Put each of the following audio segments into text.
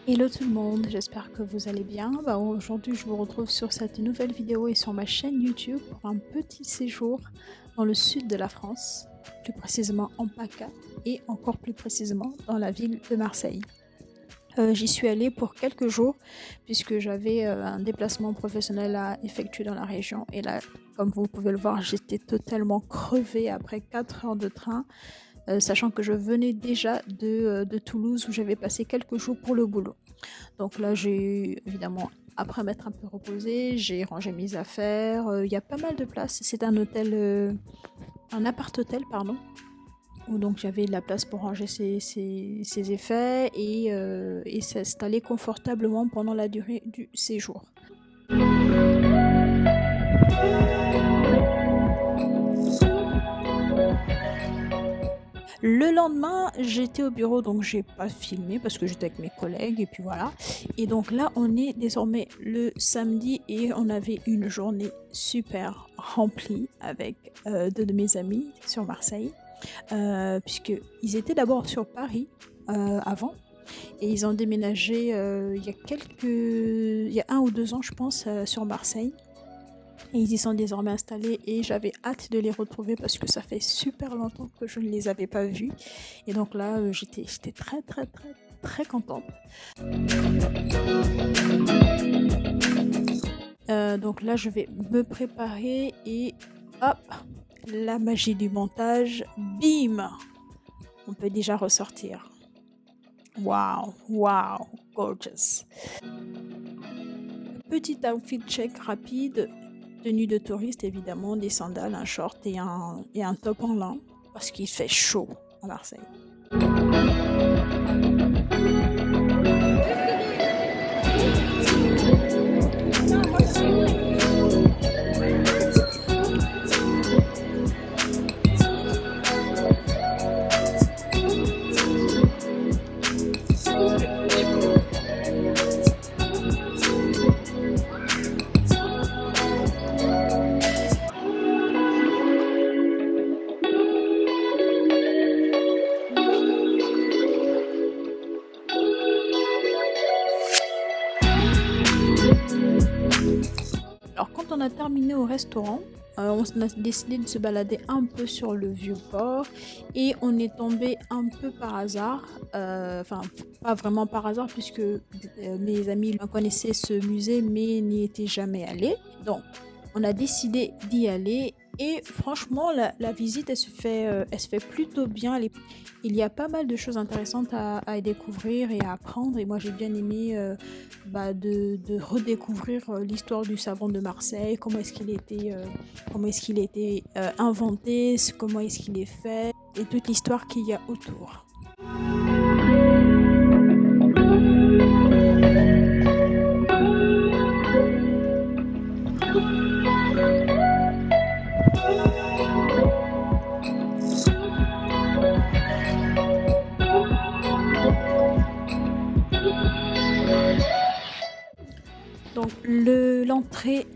Hello tout le monde, j'espère que vous allez bien. Aujourd'hui, je vous retrouve sur cette nouvelle vidéo et sur ma chaîne YouTube pour un petit séjour dans le sud de la France, plus précisément en PACA et encore plus précisément dans la ville de Marseille. J'y suis allée pour quelques jours puisque j'avais un déplacement professionnel à effectuer dans la région et là, comme vous pouvez le voir, j'étais totalement crevée après 4 heures de train. Sachant que je venais déjà de Toulouse où j'avais passé quelques jours pour le boulot. Donc là, j'ai évidemment, après m'être un peu reposée, j'ai rangé mes affaires. Il y a pas mal de place. C'est un hôtel, un appart-hôtel, pardon, où donc j'avais de la place pour ranger ses effets et s'installer confortablement pendant la durée du séjour. Le lendemain, j'étais au bureau, donc j'ai pas filmé parce que j'étais avec mes collègues et puis voilà. Et donc là, on est désormais le samedi et on avait une journée super remplie avec deux de mes amis sur Marseille, puisqu'ils étaient d'abord sur Paris avant. Et ils ont déménagé il y a 1 ou 2 ans, je pense, sur Marseille. Et ils y sont désormais installés et j'avais hâte de les retrouver parce que ça fait super longtemps que je ne les avais pas vus. Et donc là, j'étais très contente. Donc là, je vais me préparer et hop, la magie du montage, bim, on peut déjà ressortir. Wow, gorgeous. Petit outfit check rapide. Tenue de touriste évidemment, des sandales, un short et un top en lin parce qu'il fait chaud à Marseille. Alors quand on a terminé au restaurant, on a décidé de se balader un peu sur le Vieux-Port et on est tombé un peu par hasard, enfin pas vraiment par hasard puisque mes amis connaissaient ce musée mais n'y étaient jamais allés. Donc on a décidé d'y aller et franchement la visite elle se fait plutôt bien. Il y a pas mal de choses intéressantes à découvrir et à apprendre et moi j'ai bien aimé de redécouvrir l'histoire du savon de Marseille, comment est-ce qu'il a été inventé, comment est-ce qu'il est fait et toute l'histoire qu'il y a autour. Donc l'entrée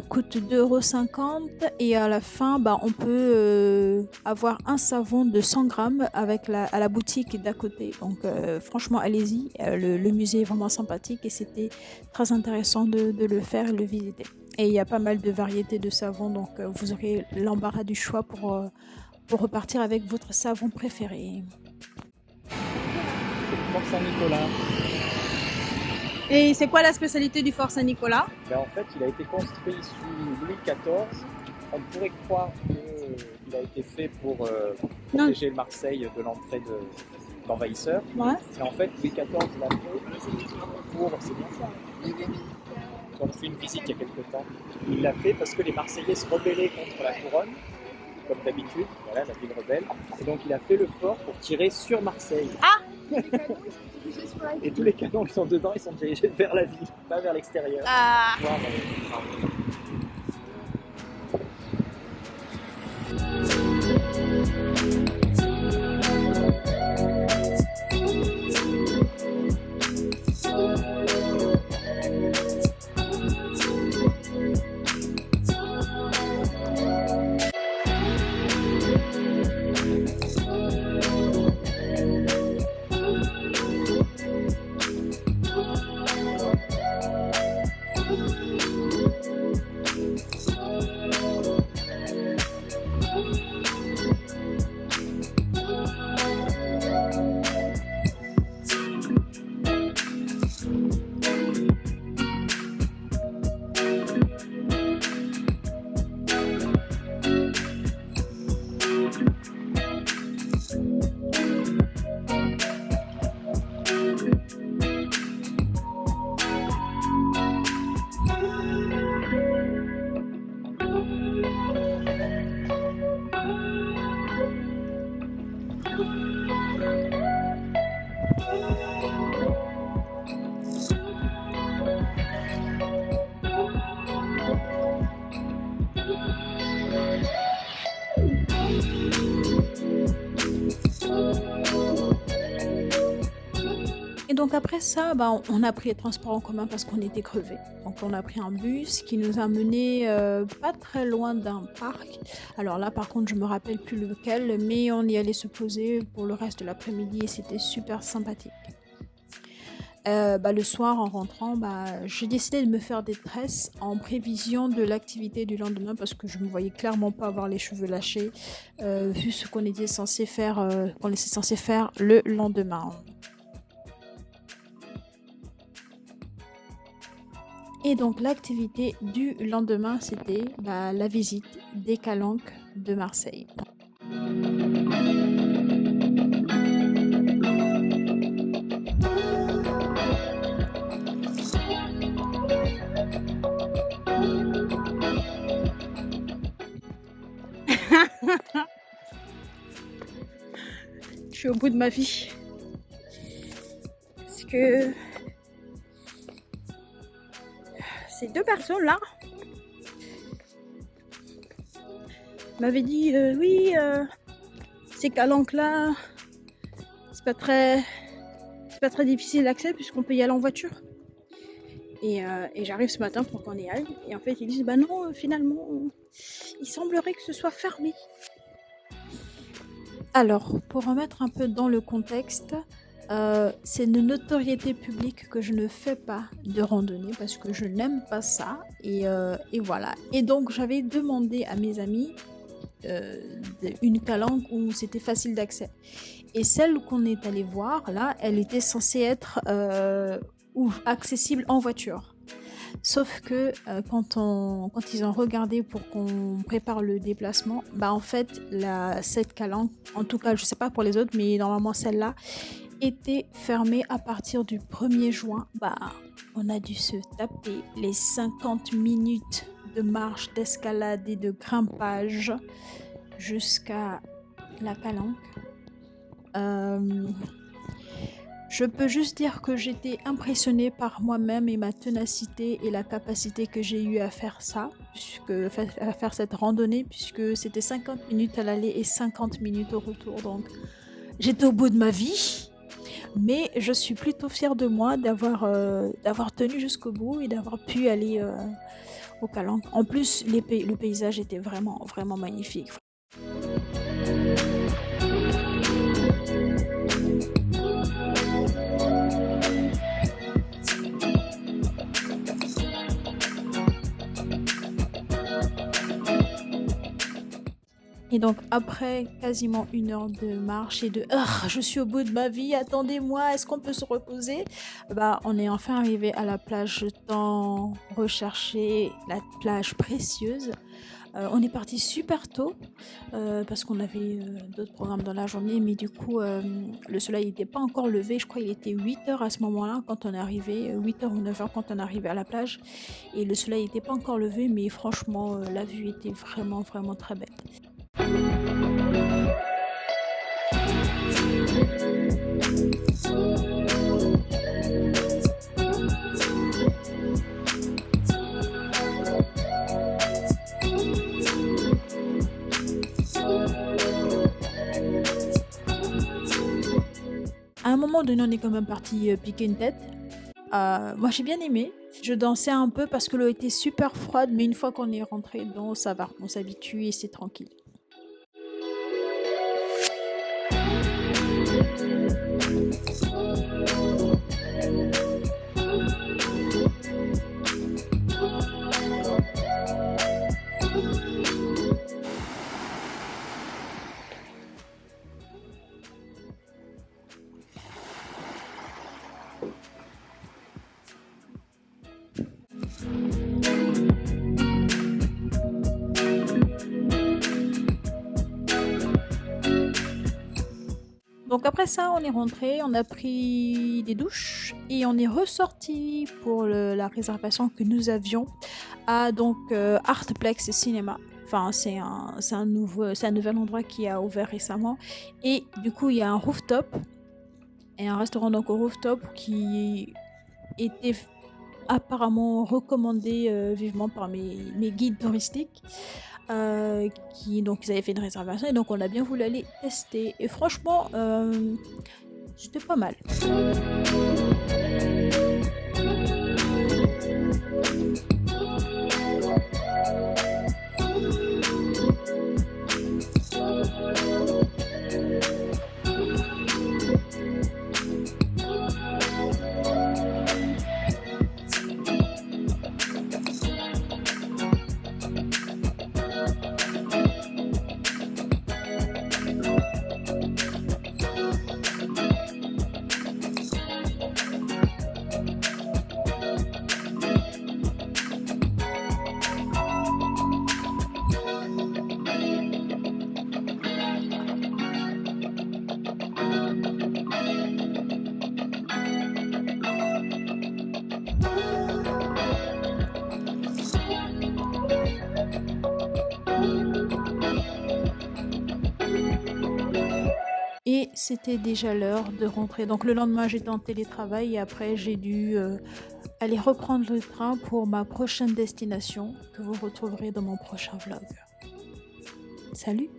coûte 2,50 € et à la fin on peut avoir un savon de 100 grammes à la boutique d'à côté. Donc franchement allez-y, le musée est vraiment sympathique et c'était très intéressant de le faire et de le visiter. Et il y a pas mal de variétés de savons, donc vous aurez l'embarras du choix pour repartir avec votre savon préféré. Fort Saint-Nicolas. Et c'est quoi la spécialité du Fort Saint-Nicolas? En fait, il a été construit sous Louis XIV. On pourrait croire qu'il a été fait pour protéger Marseille de l'entrée d'envahisseurs. Ouais. Mais en fait, Louis XIV l'a fait pour... C'est bien ça. On a fait une visite il y a quelques temps. Il l'a fait parce que les Marseillais se rebellaient contre la couronne, comme d'habitude. Voilà, la ville rebelle. Et donc, il a fait le fort pour tirer sur Marseille. Ah. Et tous les canons qui sont dedans, ils sont dirigés vers la ville, pas vers l'extérieur. Ah. Donc après ça, bah, on a pris les transports en commun parce qu'on était crevés. Donc on a pris un bus qui nous a menés pas très loin d'un parc. Alors là, par contre, je me rappelle plus lequel, mais on y allait se poser pour le reste de l'après-midi et c'était super sympathique. Bah, le soir, en rentrant, bah, j'ai décidé de me faire des tresses en prévision de l'activité du lendemain parce que je me voyais clairement pas avoir les cheveux lâchés, vu ce qu'on était censé faire, le lendemain. Et donc l'activité du lendemain, c'était bah, la visite des calanques de Marseille. Je suis au bout de ma vie. Parce que ces deux personnes-là m'avaient dit oui, ces calanques-là, c'est pas très difficile d'accès puisqu'on peut y aller en voiture. Et j'arrive ce matin pour qu'on y aille. Et en fait, ils disent bah non, finalement, il semblerait que ce soit fermé. Alors, pour remettre un peu dans le contexte, c'est de notoriété publique que je ne fais pas de randonnée parce que je n'aime pas ça. Et voilà. Et donc, j'avais demandé à mes amis une calanque où c'était facile d'accès. Et celle qu'on est allé voir, là, elle était censée être accessible en voiture. Sauf que quand ils ont regardé pour qu'on prépare le déplacement, bah en fait, cette calanque, en tout cas, je sais pas pour les autres, mais normalement celle-là, était fermée à partir du 1er juin. Bah, on a dû se taper les 50 minutes de marche, d'escalade et de grimpage jusqu'à la calanque. Je peux juste dire que j'étais impressionnée par moi-même et ma ténacité et la capacité que j'ai eue à faire ça, à faire cette randonnée, puisque c'était 50 minutes à l'aller et 50 minutes au retour. Donc j'étais au bout de ma vie, mais je suis plutôt fière de moi d'avoir tenu jusqu'au bout et d'avoir pu aller au Calanque. En plus, le paysage était vraiment, vraiment magnifique. Et donc après quasiment 1 heure de marche et de je suis au bout de ma vie, attendez-moi, est-ce qu'on peut se reposer? Bah on est enfin arrivé à la plage tant recherchée, la plage précieuse. On est parti super tôt parce qu'on avait d'autres programmes dans la journée, mais du coup le soleil n'était pas encore levé, je crois qu'il était 8 heures à ce moment-là quand on est arrivé, 8 heures ou 9 heures quand on est arrivé à la plage et le soleil n'était pas encore levé, mais franchement la vue était vraiment vraiment très belle. À un moment donné, on est quand même parti piquer une tête. Moi, j'ai bien aimé. Je dansais un peu parce que l'eau était super froide, mais une fois qu'on est rentré dedans, ça va. On s'habitue et c'est tranquille. Donc après ça, on est rentré, on a pris des douches et on est ressorti pour la réservation que nous avions à donc Artplex Cinéma. Enfin, c'est un nouvel endroit qui a ouvert récemment et du coup, il y a un rooftop et un restaurant donc au rooftop qui était apparemment recommandé vivement par mes guides touristiques. Donc ils avaient fait une réservation et donc on a bien voulu aller tester et franchement C'était pas mal. Et c'était déjà l'heure de rentrer. Donc le lendemain, j'étais en télétravail et après, j'ai dû aller reprendre le train pour ma prochaine destination que vous retrouverez dans mon prochain vlog. Salut!